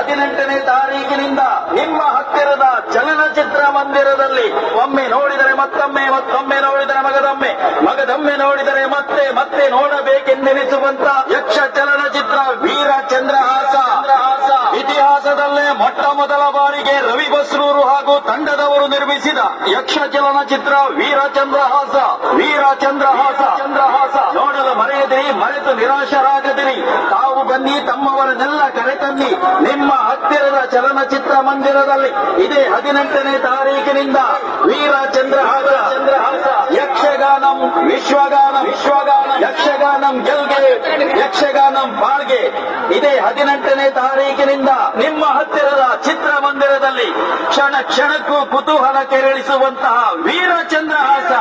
18ನೇ ತಾರೀಕಿನಿಂದ ನಿಮ್ಮ ಹತ್ತಿರದ ಚಲನಚಿತ್ರ ಮಂದಿರದಲ್ಲಿ ಒಮ್ಮೆ ನೋಡಿದರೆ ಮತ್ತೊಮ್ಮೆ, ಮತ್ತೊಮ್ಮೆ ನೋಡಿದರೆ ಮಗದೊಮ್ಮೆ ನೋಡಿದರೆ ಮತ್ತೆ ನೋಡಬೇಕೆಂದೆನಿಸುವಂತ ಯಕ್ಷ ಚಲನಚಿತ್ರ ವೀರ ಚಂದ್ರಹಾಸ. ಇತಿಹಾಸದಲ್ಲೇ ಮೊಟ್ಟ ಮೊದಲ ಬಾರಿಗೆ ರವಿ ಬಸ್ರೂರು ಹಾಗೂ ತಂಡದವರು ನಿರ್ಮಿಸಿದ ಯಕ್ಷ ಚಲನಚಿತ್ರ ವೀರ ಚಂದ್ರಹಾಸ. ನೋಡಲು ಮರೆಯದಿರಿ, ಮರೆತು ನಿರಾಶರಾಗದಿರಿ. ತಾವು ಬನ್ನಿ, ತಮ್ಮವರನ್ನೆಲ್ಲ ಕರೆತನ್ನಿ ನಿಮ್ಮ ಹತ್ತಿರದ ಚಲನಚಿತ್ರ ಮಂದಿರದಲ್ಲಿ. ಇದೇ 18ನೇ ತಾರೀಕಿನಿಂದ ವೀರ ಚಂದ್ರಹಾಸ ಯಕ್ಷಗಾನಂ ವಿಶ್ವಗಾನಂ ಯಕ್ಷಗಾನಂ ಗೆಲ್ಗೆ ಯಕ್ಷಗಾನಂ ಬಾಳ್ಗೆ. ಇದೇ 18ನೇ ತಾರೀಕಿನಿಂದ ನಿಮ್ಮ ಹತ್ತಿರದ ಚಿತ್ರಮಂದಿರದಲ್ಲಿ ಕ್ಷಣ ಕ್ಷಣಕ್ಕೂ ಕುತೂಹಲ ಕೆರಳಿಸುವಂತಹ ವೀರ ಚಂದ್ರಹಾಸ.